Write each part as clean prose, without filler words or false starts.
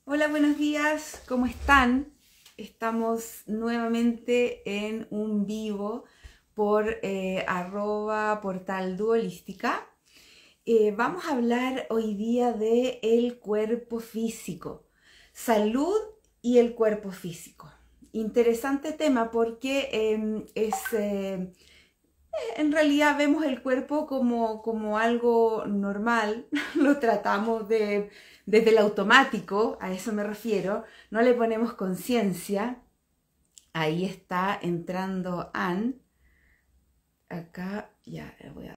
Hola, buenos días, ¿cómo están? Estamos nuevamente en un vivo por @portal duolística. Vamos a hablar hoy día de el cuerpo físico, salud y el cuerpo físico. Interesante tema porque en realidad vemos el cuerpo como algo normal, lo tratamos desde el automático, a eso me refiero, no le ponemos conciencia. Ahí está entrando Anne, acá ya voy a...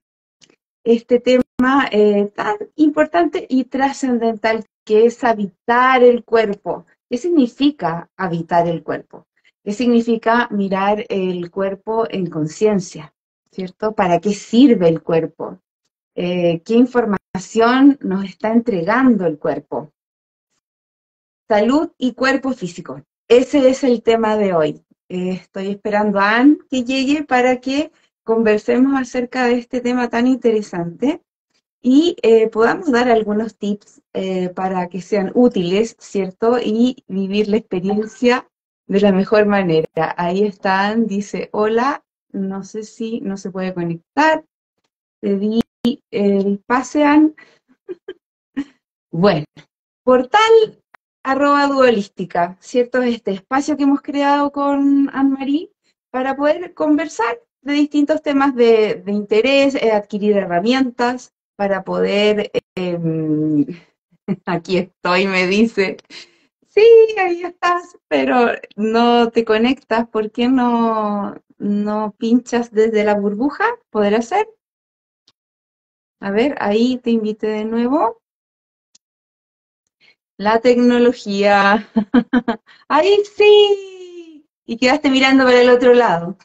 Este tema tan importante y trascendental que es habitar el cuerpo. ¿Qué significa habitar el cuerpo? ¿Qué significa mirar el cuerpo en conciencia? ¿Cierto? ¿Para qué sirve el cuerpo? ¿Qué información nos está entregando el cuerpo? Salud y cuerpo físico. Ese es el tema de hoy. Estoy esperando a Anne que llegue para que conversemos acerca de este tema tan interesante y podamos dar algunos tips para que sean útiles, ¿cierto? Y vivir la experiencia de la mejor manera. Ahí está Anne, dice, hola, no sé si no se puede conectar. Te di el pase, Anne. Bueno, portal @duolística, ¿cierto? Este espacio que hemos creado con Anne-Marie para poder conversar de distintos temas de interés, adquirir herramientas para poder, aquí estoy, me dice, sí, ahí estás, pero no te conectas, ¿por qué no pinchas desde la burbuja? ¿Podrá ser? A ver, ahí te invité de nuevo. La tecnología. ¡Ay, sí! Y quedaste mirando para el otro lado.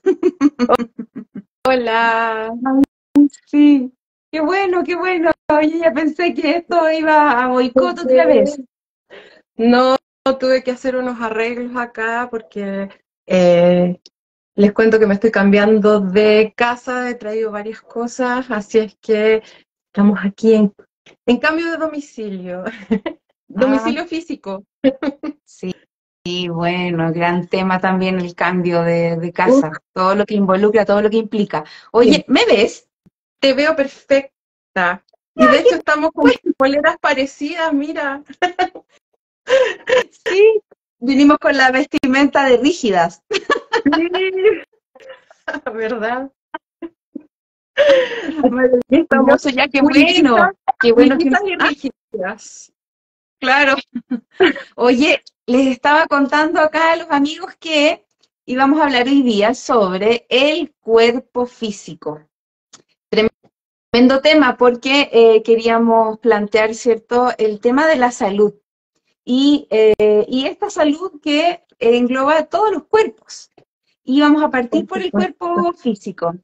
Hola, Ay, sí. Qué bueno, qué bueno. Oye, ya pensé que esto iba a boicot otra vez. no tuve que hacer unos arreglos acá porque eh, les cuento que me estoy cambiando de casa, he traído varias cosas, así es que estamos aquí en cambio de domicilio, Ah, domicilio físico. sí, bueno, gran tema también el cambio de Uf, casa. Todo lo que involucra, todo lo que implica. sí, Oye, ¿me ves? te veo perfecta. Y de Ay, qué hecho estamos con bueno. poleras parecidas, mira. Sí, vinimos con la vestimenta de rígidas. Sí, ¿verdad? Estamos Maravilloso, ya, Willitas, qué bueno que... Willitas y Ah, rígidas. claro. Oye, les estaba contando acá a los amigos que íbamos a hablar hoy día sobre el cuerpo físico. Tremendo tema porque queríamos plantear, ¿cierto?, el tema de la salud y esta salud que engloba todos los cuerpos. Y vamos a Por partir por el supuesto. cuerpo físico.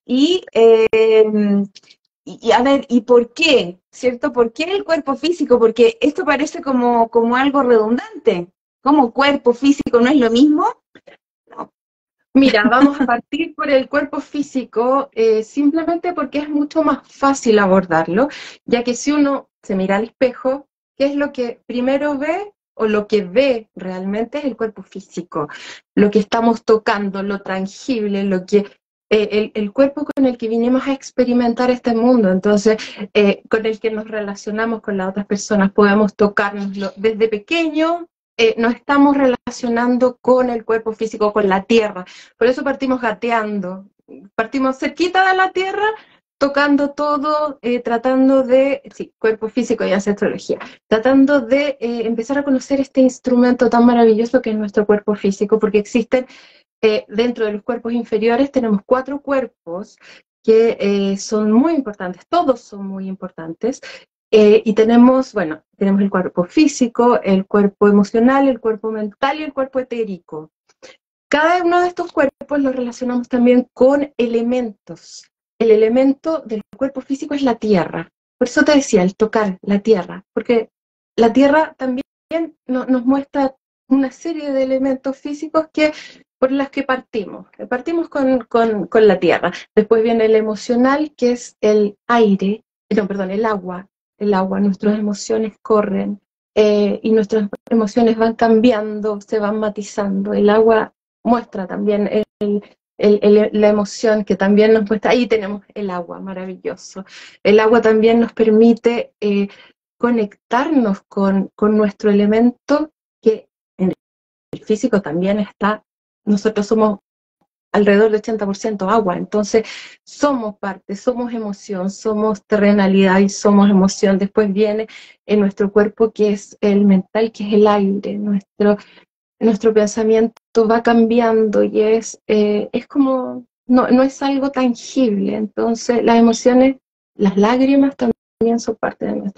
Y, a ver, ¿y por qué? ¿Cierto? ¿Por qué el cuerpo físico? Porque esto parece como algo redundante. ¿Cómo cuerpo físico no es lo mismo? No. Mira, vamos a partir por el cuerpo físico simplemente porque es mucho más fácil abordarlo, ya que si uno se mira al espejo, ¿qué es lo que primero ve o lo que ve realmente es el cuerpo físico? Lo que estamos tocando, lo tangible, lo que el cuerpo con el que vinimos a experimentar este mundo, entonces con el que nos relacionamos con las otras personas, podemos tocarnos desde pequeño. Nos estamos relacionando con el cuerpo físico, con la tierra. Por eso partimos gateando, partimos cerquita de la tierra, tocando todo, tratando de, sí, cuerpo físico y ancestrología, tratando de empezar a conocer este instrumento tan maravilloso que es nuestro cuerpo físico, porque existen, dentro de los cuerpos inferiores tenemos 4 cuerpos que son muy importantes, todos son muy importantes, y tenemos, bueno, tenemos el cuerpo físico, el cuerpo emocional, el cuerpo mental y el cuerpo etérico. Cada uno de estos cuerpos los relacionamos también con elementos. El elemento del cuerpo físico es la tierra. Por eso te decía, el tocar la tierra, porque la tierra también nos muestra una serie de elementos físicos por las que partimos. Partimos con la tierra. Después viene el emocional, que es el aire, no, perdón, el agua. El agua, nuestras emociones corren y nuestras emociones van cambiando, se van matizando. El agua muestra también la emoción que también nos muestra. Ahí tenemos el agua, maravilloso. El agua también nos permite conectarnos con nuestro elemento, que en el físico también está. Nosotros somos alrededor de 80% agua, entonces somos parte, somos emoción, somos terrenalidad y somos emoción. Después viene en nuestro cuerpo, que es el mental, que es el aire. Nuestro pensamiento va cambiando y es como, no es algo tangible. Entonces las emociones, las lágrimas también son parte de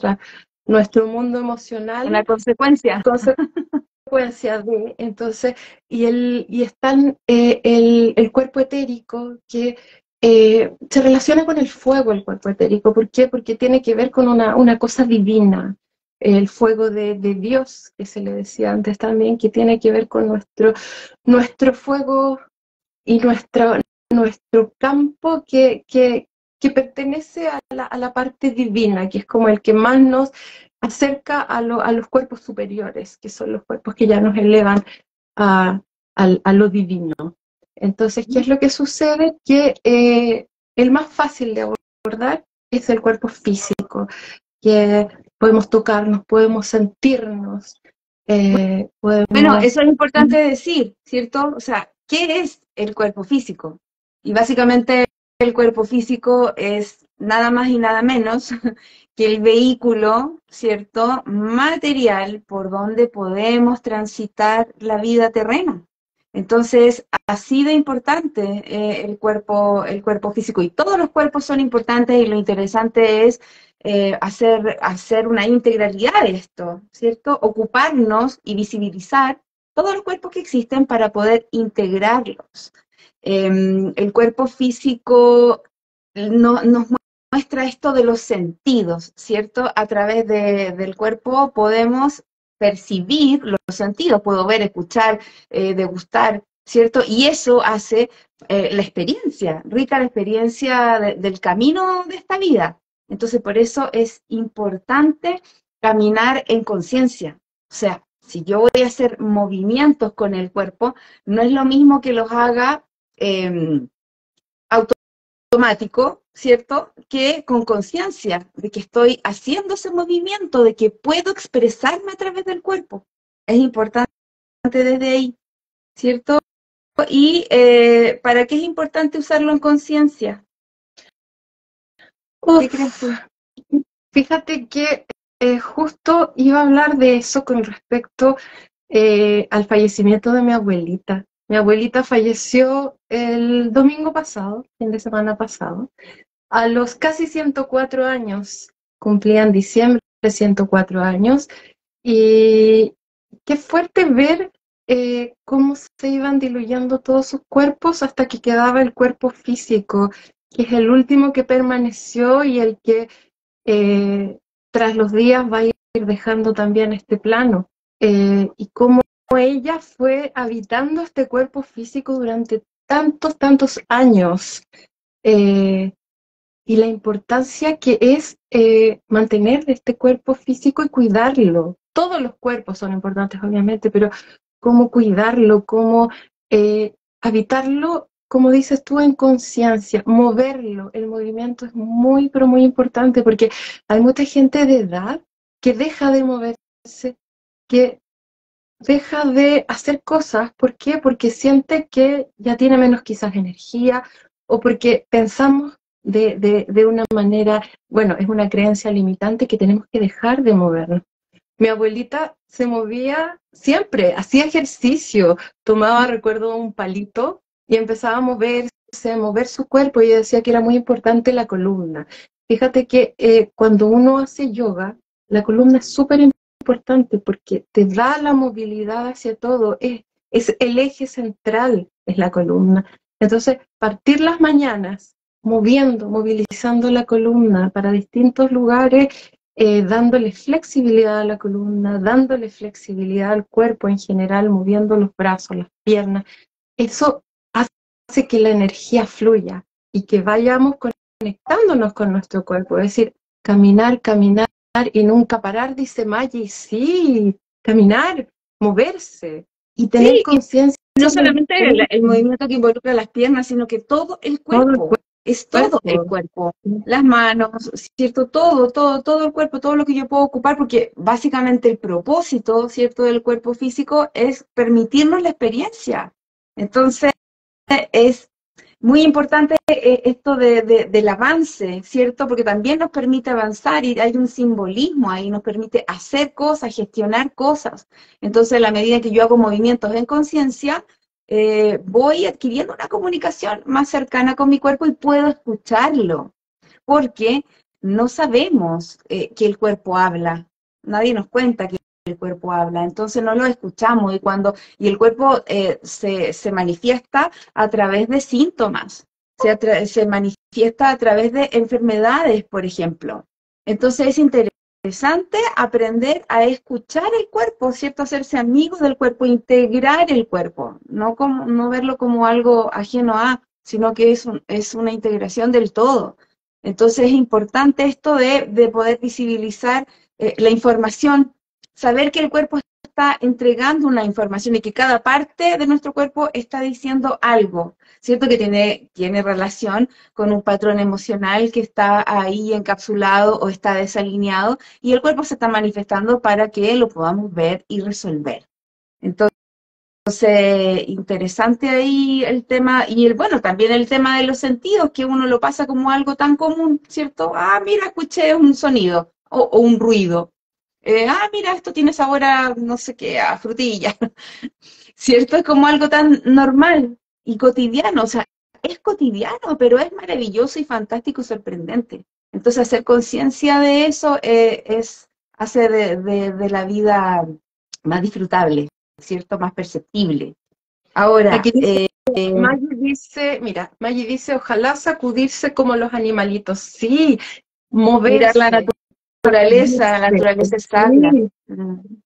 nuestro mundo emocional. Una consecuencia. Entonces, y están el cuerpo etérico, que se relaciona con el fuego. El cuerpo etérico, ¿por qué? Porque tiene que ver con una cosa divina, el fuego de Dios, que se le decía antes también, que tiene que ver con nuestro fuego y nuestro campo, que pertenece a la parte divina, que es como el que más nos acerca a los cuerpos superiores, que son los cuerpos que ya nos elevan a lo divino. Entonces, ¿qué es lo que sucede? Que el más fácil de abordar es el cuerpo físico, que podemos tocarnos, podemos sentirnos, Bueno, podemos... eso es importante decir, ¿cierto? O sea, ¿qué es el cuerpo físico? Y básicamente el cuerpo físico es nada más y nada menos que el vehículo, ¿cierto? Material por donde podemos transitar la vida terrena. Entonces, así de importante el cuerpo físico. Y todos los cuerpos son importantes, y lo interesante es hacer una integralidad de esto, ¿cierto? Ocuparnos y visibilizar todos los cuerpos que existen para poder integrarlos. El cuerpo físico nos muestra esto de los sentidos, ¿cierto? A través del cuerpo podemos percibir los sentidos, puedo ver, escuchar, degustar, ¿cierto? Y eso hace la experiencia, rica la experiencia del camino de esta vida. Entonces, por eso es importante caminar en conciencia. O sea, si yo voy a hacer movimientos con el cuerpo, no es lo mismo que los haga automático, ¿cierto? Que con conciencia de que estoy haciendo ese movimiento, de que puedo expresarme a través del cuerpo. Es importante desde ahí, ¿cierto? ¿Y para qué es importante usarlo en conciencia? ¿Qué crees tú? Fíjate que justo iba a hablar de eso con respecto al fallecimiento de mi abuelita. Mi abuelita falleció el domingo pasado, fin de semana pasado, a los casi 104 años. Cumplía en diciembre 104 años. Y qué fuerte ver cómo se iban diluyendo todos sus cuerpos hasta que quedaba el cuerpo físico, que es el último que permaneció y el que tras los días va a ir dejando también este plano. Y cómo ella fue habitando este cuerpo físico durante tantos años. Y la importancia que es mantener este cuerpo físico y cuidarlo. Todos los cuerpos son importantes, obviamente, pero cómo cuidarlo, cómo habitarlo, como dices tú, en conciencia, moverlo. El movimiento es muy, pero muy importante, porque hay mucha gente de edad que deja de moverse, que deja de hacer cosas. ¿Por qué? Porque siente que ya tiene menos quizás energía, o porque pensamos de una manera, bueno, es una creencia limitante, que tenemos que dejar de movernos. Mi abuelita se movía siempre, hacía ejercicio, tomaba, recuerdo, un palito y empezaba a moverse, a mover su cuerpo, y ella decía que era muy importante la columna. Fíjate que cuando uno hace yoga, la columna es súper importante porque te da la movilidad hacia todo, es el eje central, es la columna. Entonces, partir las mañanas movilizando la columna para distintos lugares, dándole flexibilidad a la columna, dándole flexibilidad al cuerpo en general, moviendo los brazos, las piernas, eso hace que la energía fluya y que vayamos conectándonos con nuestro cuerpo. Es decir, caminar y nunca parar, dice Maggie. Sí, caminar, moverse y tener Sí, conciencia no del solamente cuerpo, el movimiento que involucra las piernas, sino que todo el todo el cuerpo, es todo el cuerpo. cuerpo, las manos, ¿cierto? Todo el cuerpo, todo lo que yo puedo ocupar, porque básicamente el propósito, ¿cierto?, del cuerpo físico es permitirnos la experiencia. Entonces, es muy importante esto del avance, ¿cierto? Porque también nos permite avanzar y hay un simbolismo ahí, nos permite hacer cosas, gestionar cosas. Entonces, a la medida que yo hago movimientos en conciencia, voy adquiriendo una comunicación más cercana con mi cuerpo y puedo escucharlo, porque no sabemos que el cuerpo habla. Nadie nos cuenta que el cuerpo habla, entonces no lo escuchamos y el cuerpo se manifiesta a través de síntomas, se manifiesta a través de enfermedades, por ejemplo. Entonces es interesante aprender a escuchar el cuerpo, ¿cierto? Hacerse amigo del cuerpo, integrar el cuerpo, no verlo como algo ajeno a, sino que es una integración del todo. Entonces es importante esto de poder visibilizar la información, saber que el cuerpo está entregando una información y que cada parte de nuestro cuerpo está diciendo algo, ¿cierto? Que tiene relación con un patrón emocional que está ahí encapsulado o está desalineado y el cuerpo se está manifestando para que lo podamos ver y resolver. Entonces, interesante ahí el tema, y bueno, también el tema de los sentidos, que uno lo pasa como algo tan común, ¿cierto? Ah, mira, escuché un sonido o un ruido. Mira, esto tiene sabor a no sé qué, a frutilla, ¿cierto? Es como algo tan normal y cotidiano, o sea, es cotidiano, pero es maravilloso y fantástico y sorprendente. Entonces, hacer conciencia de eso hace de la vida más disfrutable, ¿cierto? Más perceptible. Ahora, Aquí dice, Maggie dice, mira, Maggie dice, ojalá sacudirse como los animalitos. Sí, mirar moverse, la sacudirse. naturaleza es sabia. Sí,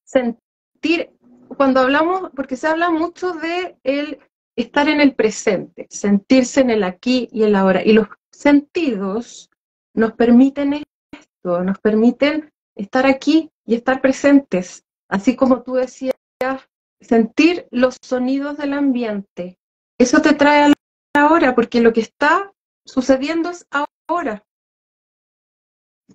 sentir, cuando hablamos, porque se habla mucho de el estar en el presente, sentirse en el aquí y el ahora. Y los sentidos nos permiten esto, nos permiten estar aquí y estar presentes. Así como tú decías, sentir los sonidos del ambiente. Eso te trae a la hora, porque lo que está sucediendo es ahora.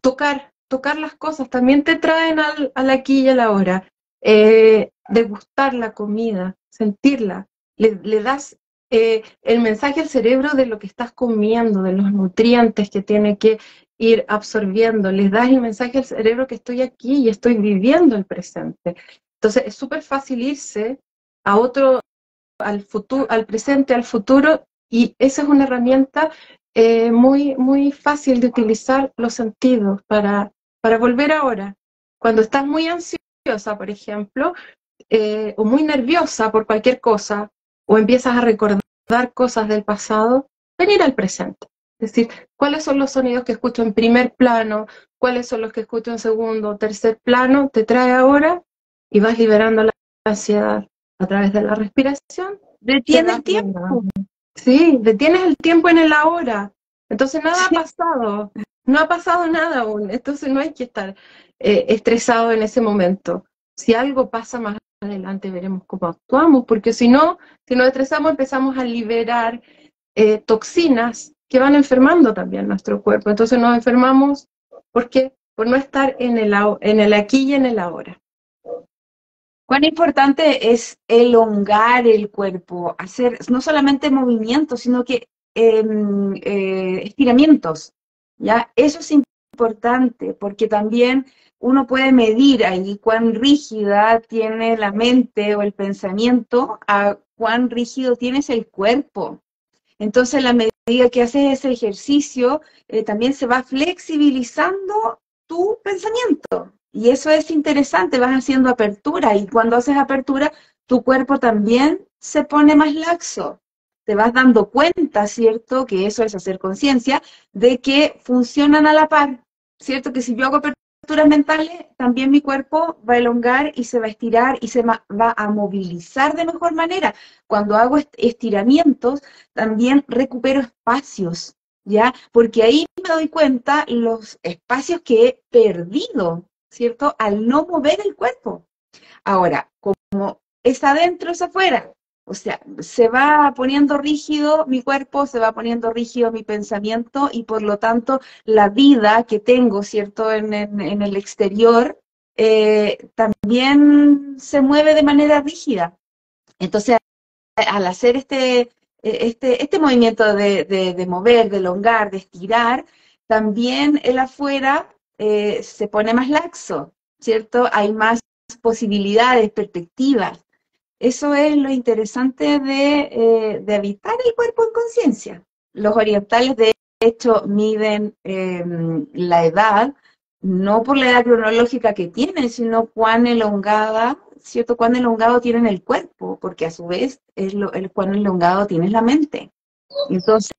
Tocar las cosas también te traen al aquí y a la hora. Degustar la comida, sentirla. Le das el mensaje al cerebro de lo que estás comiendo, de los nutrientes que tiene que ir absorbiendo. Les das el mensaje al cerebro que estoy aquí y estoy viviendo el presente. Entonces es súper fácil irse a otro, al futuro, al presente, al futuro, y esa es una herramienta muy, muy fácil de utilizar los sentidos para volver ahora. Cuando estás muy ansiosa, por ejemplo, o muy nerviosa por cualquier cosa, o empiezas a recordar cosas del pasado, venir al presente. Es decir, cuáles son los sonidos que escucho en primer plano, cuáles son los que escucho en segundo o tercer plano, te trae ahora y vas liberando la ansiedad a través de la respiración. Te Detiene vas el tiempo. liberando. Sí, detienes el tiempo en el ahora. Entonces nada ha Sí. pasado, no ha pasado nada aún. Entonces no hay que estar estresado en ese momento. Si algo pasa más adelante veremos cómo actuamos, porque si no, si nos estresamos empezamos a liberar toxinas que van enfermando también nuestro cuerpo. Entonces nos enfermamos porque por no estar en el aquí y en el ahora. Cuán importante es elongar el cuerpo, hacer no solamente movimientos, sino que estiramientos, ¿ya? Eso es importante porque también uno puede medir ahí cuán rígida tiene la mente o el pensamiento, a cuán rígido tienes el cuerpo. Entonces, la medida que haces ese ejercicio, también se va flexibilizando tu pensamiento. Y eso es interesante, vas haciendo apertura y cuando haces apertura, tu cuerpo también se pone más laxo. Te vas dando cuenta, ¿cierto? Que eso es hacer conciencia, de que funcionan a la par, ¿cierto? Que si yo hago aperturas mentales, también mi cuerpo va a elongar y se va a estirar y se va a movilizar de mejor manera. Cuando hago estiramientos, también recupero espacios, ¿ya? Porque ahí me doy cuenta los espacios que he perdido, ¿cierto? Al no mover el cuerpo. Ahora, como es adentro, es afuera. O sea, se va poniendo rígido mi cuerpo, se va poniendo rígido mi pensamiento y por lo tanto la vida que tengo, ¿cierto?, en el exterior, también se mueve de manera rígida. Entonces, al hacer este movimiento de mover, de elongar, de estirar, también el afuera se pone más laxo, ¿cierto? Hay más posibilidades, perspectivas. Eso es lo interesante de habitar el cuerpo en conciencia. Los orientales, de hecho, miden la edad, no por la edad cronológica que tienen, sino cuán elongada, ¿cierto? Cuán elongado tienen el cuerpo, porque a su vez el cuán elongado tiene la mente. Entonces,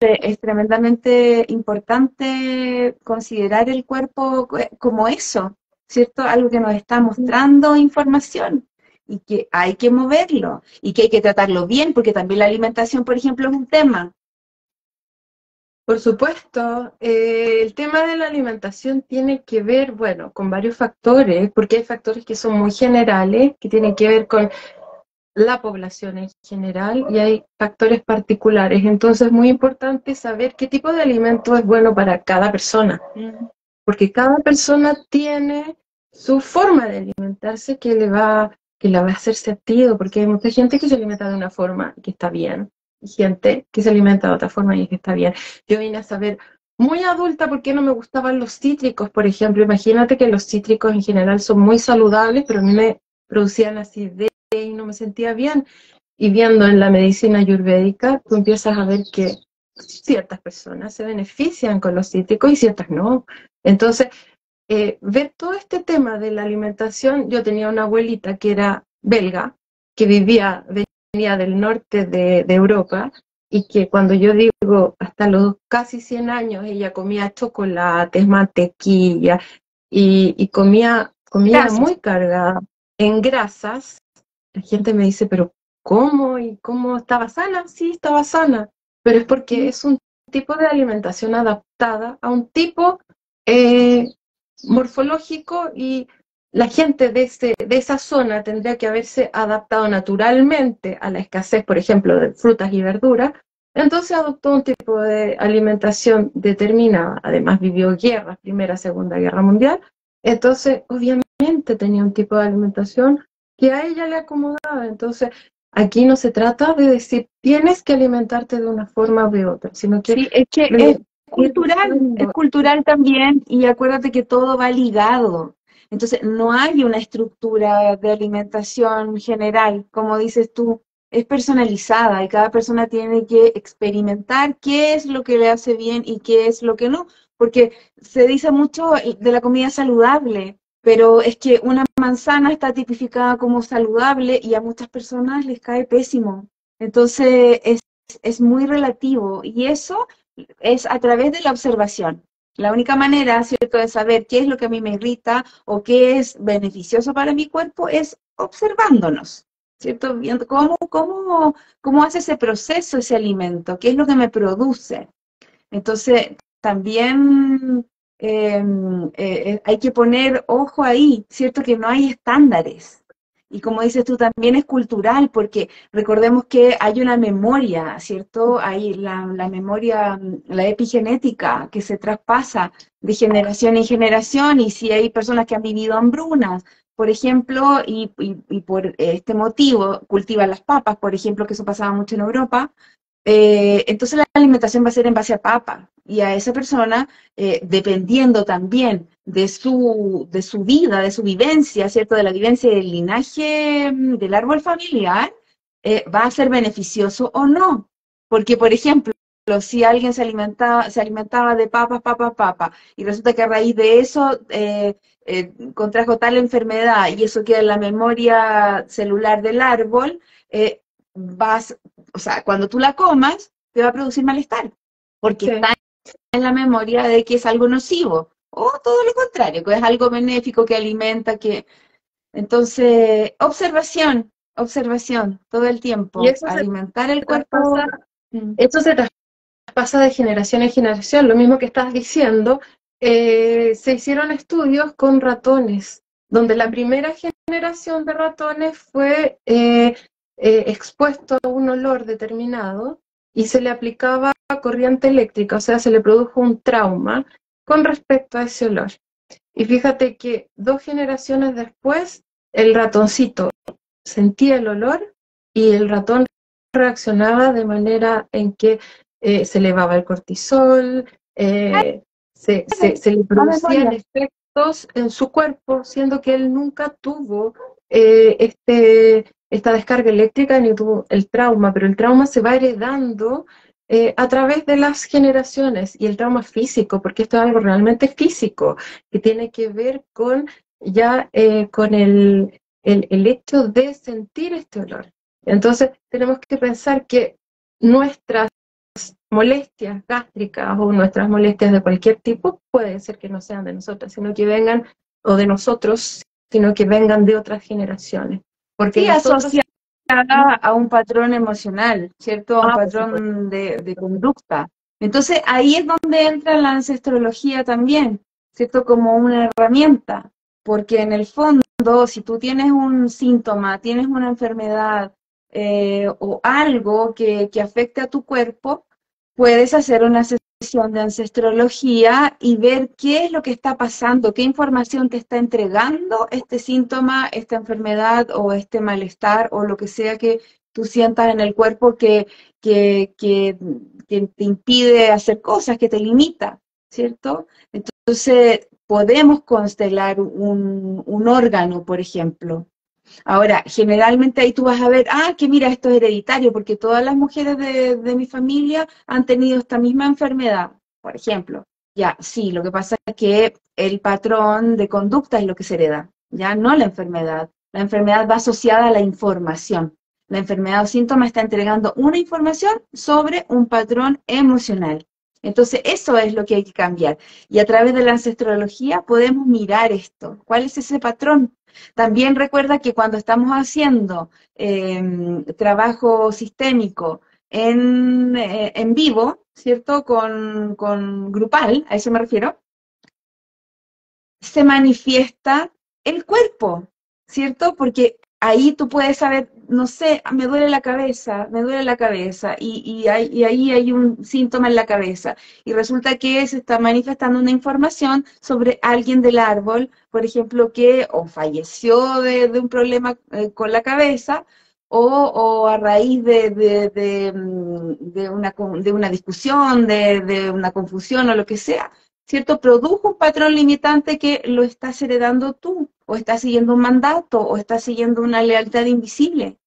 es tremendamente importante considerar el cuerpo como eso, ¿cierto? Algo que nos está mostrando información y que hay que moverlo y que hay que tratarlo bien, porque también la alimentación, por ejemplo, es un tema. Por supuesto, el tema de la alimentación tiene que ver, bueno, con varios factores, porque hay factores que son muy generales, que tienen que ver con la población en general, y hay factores particulares. Entonces es muy importante saber qué tipo de alimento es bueno para cada persona, porque cada persona tiene su forma de alimentarse que le va a hacer sentido, porque hay mucha gente que se alimenta de una forma que está bien, y gente que se alimenta de otra forma y que está bien. Yo vine a saber muy adulta por qué no me gustaban los cítricos, por ejemplo. Imagínate que los cítricos en general son muy saludables, pero a mí me producían acidez y no me sentía bien. Y viendo en la medicina ayurvédica, tú empiezas a ver que ciertas personas se benefician con los cítricos y ciertas no. Entonces, ver todo este tema de la alimentación, yo tenía una abuelita que era belga, que venía del norte de Europa, y que cuando yo digo hasta los casi 100 años, ella comía chocolates, mantequilla, y comía Gracias. muy cargada en grasas. La gente me dice, pero ¿cómo? ¿Y cómo estaba sana? Sí, estaba sana, pero es porque es un tipo de alimentación adaptada a un tipo eh, morfológico, y la gente de esa zona tendría que haberse adaptado naturalmente a la escasez, por ejemplo, de frutas y verduras. Entonces adoptó un tipo de alimentación determinada. Además vivió guerras, Primera, Segunda Guerra Mundial. Entonces, obviamente tenía un tipo de alimentación que a ella le acomodaba. Entonces, aquí no se trata de decir tienes que alimentarte de una forma o de otra, sino que Sí, es que ir es buscando. cultural también y acuérdate que todo va ligado. Entonces, no hay una estructura de alimentación general, como dices tú, es personalizada y cada persona tiene que experimentar qué es lo que le hace bien y qué es lo que no, porque se dice mucho de la comida saludable, pero es que una manzana está tipificada como saludable y a muchas personas les cae pésimo. Entonces, es muy relativo y eso es a través de la observación. La única manera, ¿cierto?, de saber qué es lo que a mí me irrita o qué es beneficioso para mi cuerpo es observándonos, ¿cierto? Viendo cómo hace ese proceso ese alimento, qué es lo que me produce. Entonces, también hay que poner ojo ahí, ¿cierto? Que no hay estándares. Y como dices tú, también es cultural, porque recordemos que hay una memoria, ¿cierto? Hay la memoria, la epigenética que se traspasa de generación en generación, y si hay personas que han vivido hambrunas, por ejemplo, y por este motivo cultivan las papas, por ejemplo, que eso pasaba mucho en Europa, entonces la alimentación va a ser en base a papa y a esa persona, dependiendo también de su vida, de su vivencia, ¿cierto? De la vivencia del linaje del árbol familiar, va a ser beneficioso o no. Porque, por ejemplo, si alguien se alimentaba de papas, papas, papas, y resulta que a raíz de eso contrajo tal enfermedad y eso queda en la memoria celular del árbol, vas, o sea, cuando tú la comas, te va a producir malestar, porque Sí. está en la memoria de que es algo nocivo, o todo lo contrario, que es algo benéfico, que alimenta, que... Entonces, observación, observación, todo el Y tiempo, eso se alimentar el traspasa, cuerpo. mm, eso se traspasa de generación en generación. Lo mismo que estás diciendo, se hicieron estudios con ratones, donde la primera generación de ratones fue expuesto a un olor determinado y se le aplicaba corriente eléctrica, o sea, se le produjo un trauma con respecto a ese olor. Y fíjate que 2 generaciones después, el ratoncito sentía el olor y el ratón reaccionaba de manera en que se elevaba el cortisol, se le La producían memoria. efectos en su cuerpo, siendo que él nunca tuvo esta descarga eléctrica ni tuvo el trauma, pero el trauma se va heredando a través de las generaciones y el trauma físico, porque esto es algo realmente físico, que tiene que ver con ya con el hecho de sentir este olor. Entonces, tenemos que pensar que nuestras molestias gástricas o nuestras molestias de cualquier tipo puede ser que no sean de nosotras, sino que vengan, o de nosotros, sino que vengan de otras generaciones. Porque Sí, nosotros... asociada a un patrón emocional, ¿cierto? A un Por supuesto. patrón de conducta. Entonces ahí es donde entra la ancestrología también, ¿cierto? Como una herramienta, porque en el fondo, si tú tienes un síntoma, tienes una enfermedad o algo que afecte a tu cuerpo, puedes hacer una sesión de ancestrología y ver qué es lo que está pasando, qué información te está entregando este síntoma, esta enfermedad o este malestar o lo que sea que tú sientas en el cuerpo que, que, que te impide hacer cosas, que te limita, ¿cierto? Entonces, podemos constelar un órgano, por ejemplo. Ahora, generalmente ahí tú vas a ver, que mira, esto es hereditario, porque todas las mujeres de mi familia han tenido esta misma enfermedad, por ejemplo. Ya, sí, lo que pasa es que el patrón de conducta es lo que se hereda, ya no la enfermedad. La enfermedad va asociada a la información. La enfermedad o síntoma está entregando una información sobre un patrón emocional. Entonces, eso es lo que hay que cambiar. Y a través de la ancestrología podemos mirar esto. ¿Cuál es ese patrón? También recuerda que cuando estamos haciendo trabajo sistémico en vivo, ¿cierto? Con grupal, a eso me refiero, se manifiesta el cuerpo, ¿cierto? Porque ahí tú puedes saber, no sé, me duele la cabeza, y ahí hay un síntoma en la cabeza, y resulta que se está manifestando una información sobre alguien del árbol, por ejemplo, que o falleció de un problema con la cabeza, o a raíz de una discusión, de una confusión o lo que sea, ¿cierto? Produjo un patrón limitante que lo estás heredando tú, o estás siguiendo un mandato, o estás siguiendo una lealtad invisible.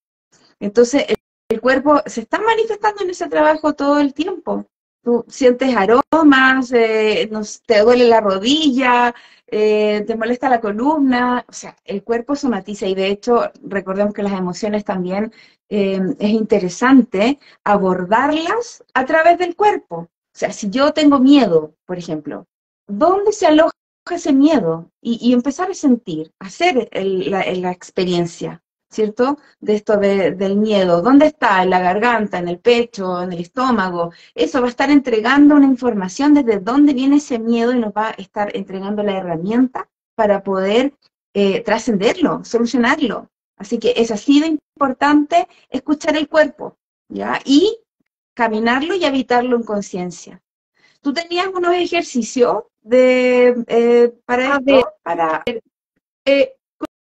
Entonces, el cuerpo se está manifestando en ese trabajo todo el tiempo. Tú sientes aromas, te duele la rodilla, te molesta la columna, o sea, el cuerpo somatiza y de hecho, recordemos que las emociones también es interesante abordarlas a través del cuerpo. O sea, si yo tengo miedo, por ejemplo, ¿dónde se aloja ese miedo? Y empezar a sentir, hacer la experiencia, ¿cierto? De esto del miedo. ¿Dónde está? En la garganta, en el pecho, en el estómago. Eso va a estar entregando una información desde dónde viene ese miedo y nos va a estar entregando la herramienta para poder trascenderlo, solucionarlo. Así que es así de importante escuchar el cuerpo, ¿ya? Y caminarlo y habitarlo en conciencia. ¿Tú tenías unos ejercicios para A ver, esto? Para... eh,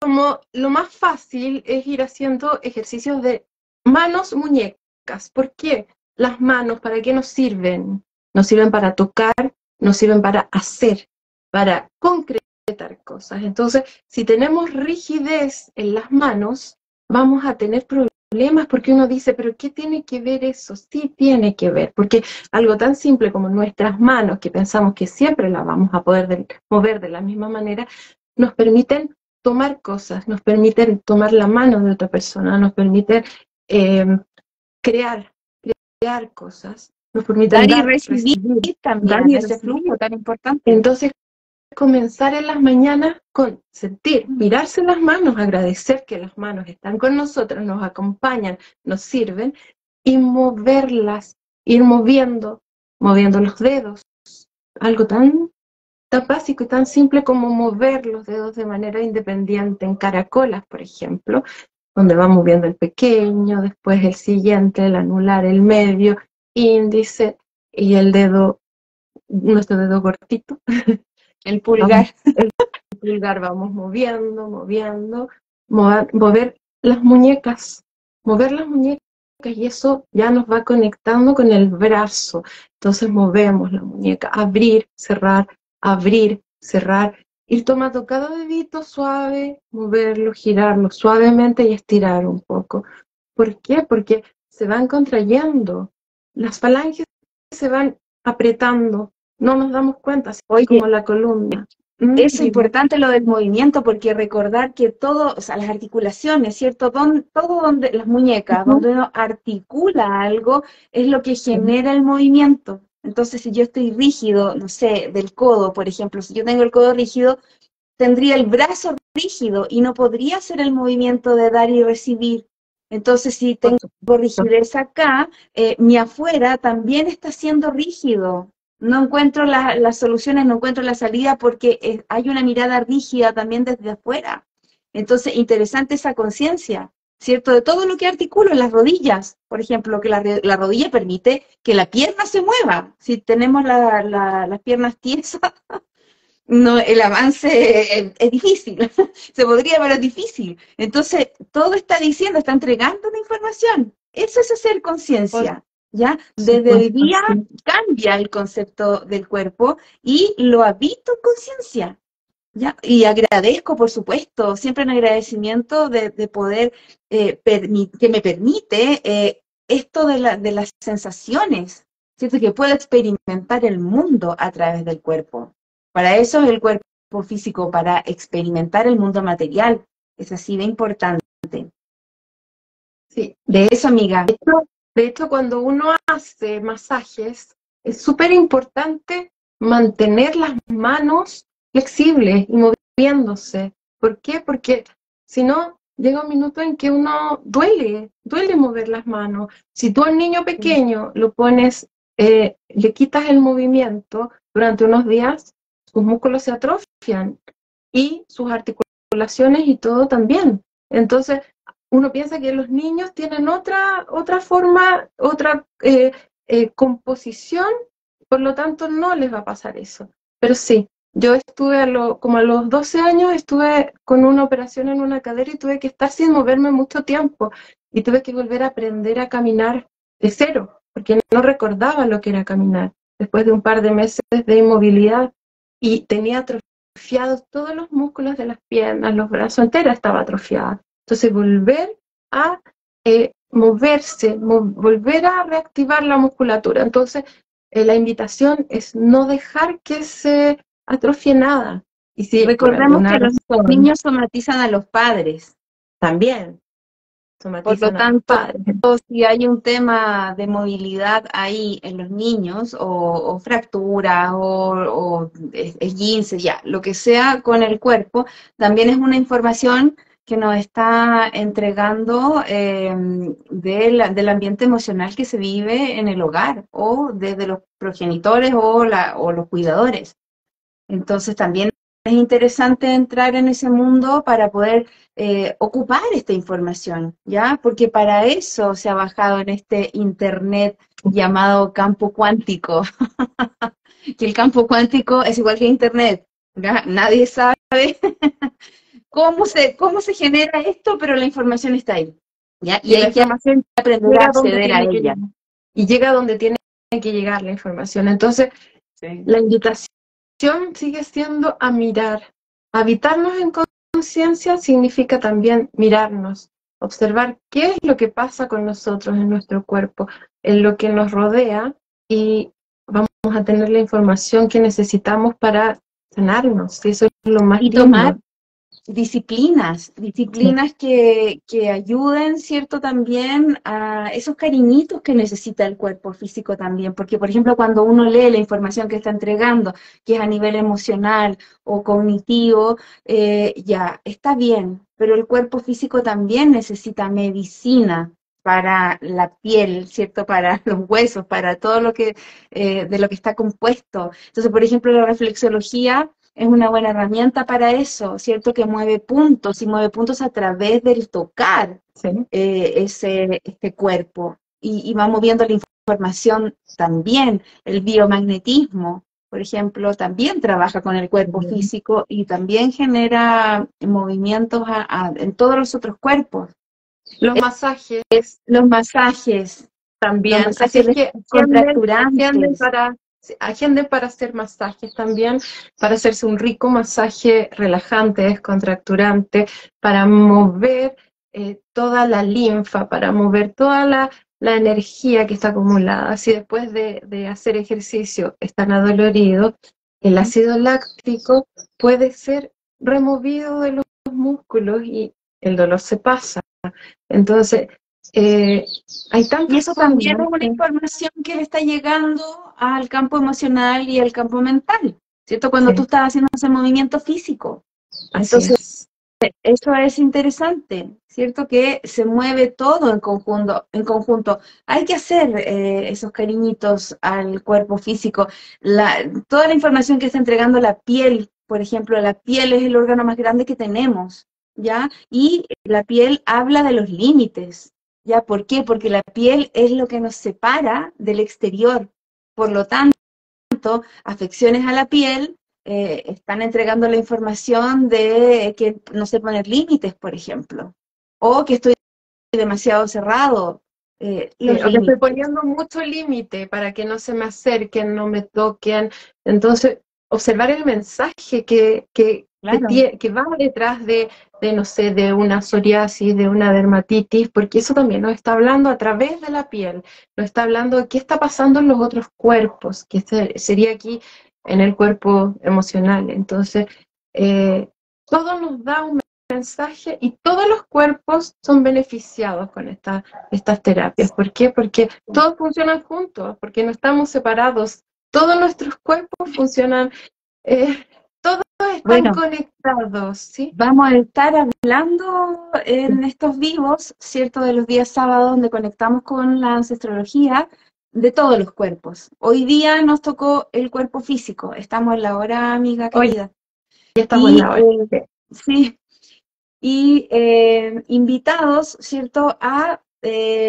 como lo más fácil es ir haciendo ejercicios de manos, muñecas. ¿Por qué? Las manos, ¿para qué nos sirven? Nos sirven para tocar, nos sirven para hacer, para concretar cosas. Entonces, si tenemos rigidez en las manos, vamos a tener problemas porque uno dice, pero ¿qué tiene que ver eso? Sí tiene que ver, porque algo tan simple como nuestras manos, que pensamos que siempre las vamos a poder mover de la misma manera, nos permiten tomar cosas, nos permiten tomar la mano de otra persona, nos permiten eh, crear, crear cosas, nos permiten Dar y dar, recibir recibir, dar también, y ese flujo recibir. tan importante. Entonces, comenzar en las mañanas con sentir, mirarse las manos, agradecer que las manos están con nosotros, nos acompañan, nos sirven, y moverlas, ir moviendo, moviendo los dedos, algo tan tan básico y tan simple como mover los dedos de manera independiente en caracolas, por ejemplo, donde va moviendo el pequeño, después el siguiente, el anular, el medio, índice y el dedo, nuestro dedo cortito, El vamos, pulgar. el pulgar vamos moviendo, moviendo, mover mover las muñecas y eso ya nos va conectando con el brazo. Entonces movemos la muñeca, abrir, cerrar, ir tomando cada dedito suave, moverlo, girarlo suavemente y estirar un poco. ¿Por qué? Porque se van contrayendo, las falanges se van apretando, no nos damos cuenta, así Oye, como la columna. es Dime. importante lo del movimiento porque recordar que todo, o sea, las articulaciones, ¿cierto? Todo donde, las muñecas, Ujú. donde uno articula algo, es lo que genera el movimiento. Entonces, si yo estoy rígido, no sé, del codo, por ejemplo, si yo tengo el codo rígido, tendría el brazo rígido y no podría hacer el movimiento de dar y recibir. Entonces, si Por tengo supuesto. rigidez acá, mi afuera también está siendo rígido. No encuentro las soluciones, no encuentro la salida porque hay una mirada rígida también desde afuera. Entonces, interesante esa conciencia, ¿cierto? De todo lo que articulo en las rodillas, por ejemplo, que la rodilla permite que la pierna se mueva. Si tenemos las piernas tiesas, no, el avance es difícil, se podría, pero es difícil. Entonces, todo está diciendo, está entregando una información. Eso es hacer Por conciencia, ¿ya? Desde el supuesto, día sí. cambia el concepto del cuerpo y lo habito en conciencia, ¿ya? Y agradezco, por supuesto, siempre un agradecimiento de poder, que me permite esto de las sensaciones, ¿cierto? Que puedo experimentar el mundo a través del cuerpo. Para eso es el cuerpo físico, para experimentar el mundo material. Es así de importante. Sí. De eso, amiga. De hecho, cuando uno hace masajes, es súper importante mantener las manos flexibles y moviéndose. ¿Por qué? Porque si no, llega un minuto en que uno duele mover las manos. Si tú a un niño pequeño lo pones, le quitas el movimiento durante unos días, sus músculos se atrofian y sus articulaciones y todo también. Entonces, uno piensa que los niños tienen otra forma, otra composición, por lo tanto no les va a pasar eso. Pero sí, yo estuve como a los 12 años, estuve con una operación en una cadera y tuve que estar sin moverme mucho tiempo y tuve que volver a aprender a caminar de cero, porque no recordaba lo que era caminar después de un par de meses de inmovilidad y tenía atrofiados todos los músculos de las piernas, los brazos, entera estaba atrofiada. Entonces, volver a moverse, volver a reactivar la musculatura. Entonces, la invitación es no dejar que se atrofie nada. Y si por Recordemos alguna que los razón niños somatizan a los padres. también Por lo somatizan a los tanto, padres. si hay un tema de movilidad ahí en los niños, o fractura, o esguince, ya, lo que sea con el cuerpo, también es una información que nos está entregando del ambiente emocional que se vive en el hogar, o desde los progenitores o los cuidadores. Entonces también es interesante entrar en ese mundo para poder ocupar esta información, ¿ya? Porque para eso se ha bajado en este internet llamado campo cuántico, que el campo cuántico es igual que internet, ¿ya? Nadie sabe cómo se genera esto, pero la información está ahí, ¿ya? Y Y la hay que información aprender a llega donde acceder a tiene que ella. llegar. Y llega donde tiene que llegar la información. Entonces, Sí. la invitación sigue siendo a mirar. Habitarnos en conciencia significa también mirarnos, observar qué es lo que pasa con nosotros en nuestro cuerpo, en lo que nos rodea y vamos a tener la información que necesitamos para sanarnos. Y eso es lo más Y tomar lindo. Sí. disciplinas que ayuden, ¿cierto? También a esos cariñitos que necesita el cuerpo físico también, porque por ejemplo cuando uno lee la información que está entregando, que es a nivel emocional o cognitivo, ya está bien, pero el cuerpo físico también necesita medicina, para la piel, ¿cierto? Para los huesos, para todo lo que, de lo que está compuesto. Entonces, por ejemplo, la reflexología es una buena herramienta para eso, ¿cierto? Que mueve puntos y mueve puntos a través del tocar Sí. este cuerpo y va moviendo la información también. El biomagnetismo, por ejemplo, también trabaja con el cuerpo físico y también genera movimientos en todos los otros cuerpos. Los masajes Los masajes también, así es que contracturantes. agenden para hacer masajes también, para hacerse un rico masaje relajante, descontracturante, para mover toda la linfa, para mover toda la energía que está acumulada. Si después de hacer ejercicio están adoloridos, el ácido láctico puede ser removido de los músculos y el dolor se pasa. Entonces, hay tantas Y eso también es formas. una información que le está llegando al campo emocional y al campo mental, ¿cierto? Cuando tú estás haciendo ese movimiento físico. Entonces, eso es interesante, ¿cierto? Que se mueve todo en conjunto, en conjunto. Hay que hacer esos cariñitos al cuerpo físico. Toda la información que está entregando la piel, por ejemplo, la piel es el órgano más grande que tenemos, ¿ya? Y la piel habla de los límites, ¿ya? ¿Por qué? Porque la piel es lo que nos separa del exterior. Por lo tanto, afecciones a la piel están entregando la información de que no sé poner límites, por ejemplo, o que estoy demasiado cerrado. Los O que estoy límites. poniendo mucho límite para que no se me acerquen, no me toquen. Entonces, observar el mensaje Claro. que va detrás no sé, de una psoriasis, de una dermatitis, porque eso también nos está hablando a través de la piel, nos está hablando de qué está pasando en los otros cuerpos, que sería aquí en el cuerpo emocional. Entonces, todo nos da un mensaje y todos los cuerpos son beneficiados con estas terapias. ¿Por qué? Porque todos funcionan juntos, porque no estamos separados. Todos nuestros cuerpos funcionan, todos están conectados, ¿sí? Vamos a estar hablando en estos vivos, ¿cierto? De los días sábados donde conectamos con la ancestrología de todos los cuerpos. Hoy día nos tocó el cuerpo físico. Estamos en la hora, amiga querida. Ya estamos en la hora. Sí, y invitados, ¿cierto?, a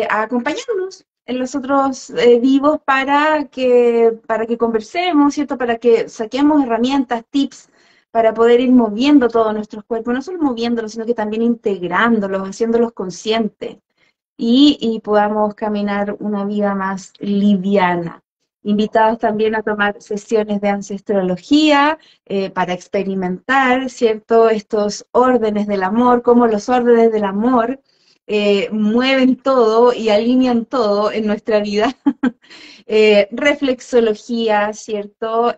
acompañarnos en los otros vivos para que conversemos, ¿cierto?, para que saquemos herramientas, tips, para poder ir moviendo todos nuestros cuerpos, no solo moviéndolos, sino que también integrándolos, haciéndolos conscientes y podamos caminar una vida más liviana. Invitados también a tomar sesiones de ancestrología para experimentar, ¿cierto?, estos órdenes del amor, cómo los órdenes del amor mueven todo y alinean todo en nuestra vida. Reflexología, ¿cierto?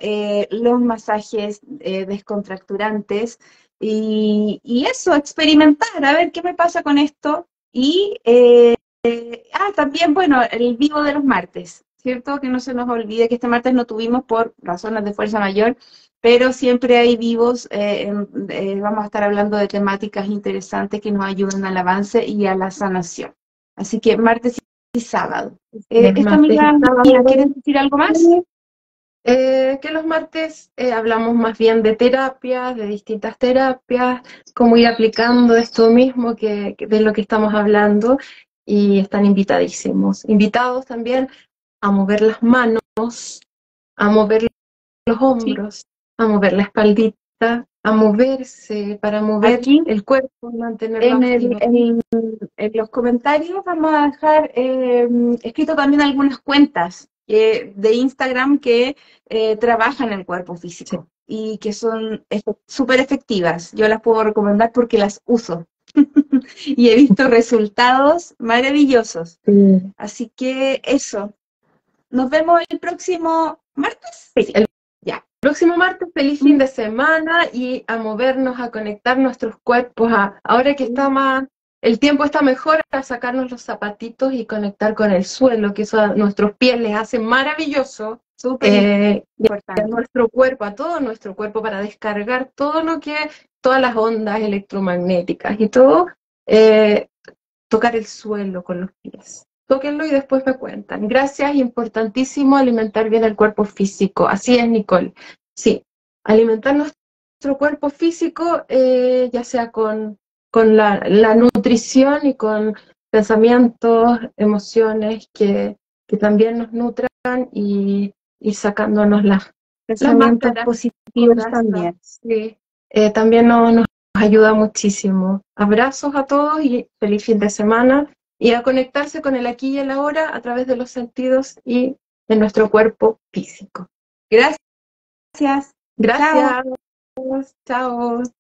Los masajes descontracturantes y eso, experimentar, a ver qué me pasa con esto. Y también, bueno, el vivo de los martes, ¿cierto? Que no se nos olvide que este martes no tuvimos por razones de fuerza mayor, pero siempre hay vivos, vamos a estar hablando de temáticas interesantes que nos ayudan al avance y a la sanación. Así que martes y sábado. Esta amiga mía, ¿quieres decir algo más? Que los martes hablamos más bien de terapias, de distintas terapias, cómo ir aplicando esto mismo de lo que estamos hablando, y están invitadísimos. Invitados también a mover las manos, a mover los hombros, a mover la espaldita, a moverse, para mover aquí el cuerpo, mantenerlo activo. En los comentarios vamos a dejar escrito también algunas cuentas de Instagram que trabajan el cuerpo físico y que son súper efectivas. Yo las puedo recomendar porque las uso y he visto resultados maravillosos. Así que eso. Nos vemos el próximo martes. Sí, el próximo martes, feliz fin de semana y a movernos, a conectar nuestros cuerpos, ahora que el tiempo está mejor, a sacarnos los zapatitos y conectar con el suelo, que eso a nuestros pies les hace maravilloso. Súper importante. A nuestro cuerpo, a todo nuestro cuerpo, para descargar todas las ondas electromagnéticas y todo. tocar el suelo con los pies. Tóquenlo y después me cuentan. Gracias, importantísimo alimentar bien el cuerpo físico. Así es, Nicole. Sí, alimentar nuestro cuerpo físico, ya sea con la nutrición y con pensamientos, emociones que también nos nutran y sacándonos las Pensamientos máscaras, positivos corazas, también. sí. También nos ayuda muchísimo. Abrazos a todos y feliz fin de semana. Y a conectarse con el aquí y el ahora a través de los sentidos y de nuestro cuerpo físico. Gracias. Chao. Gracias. Chao.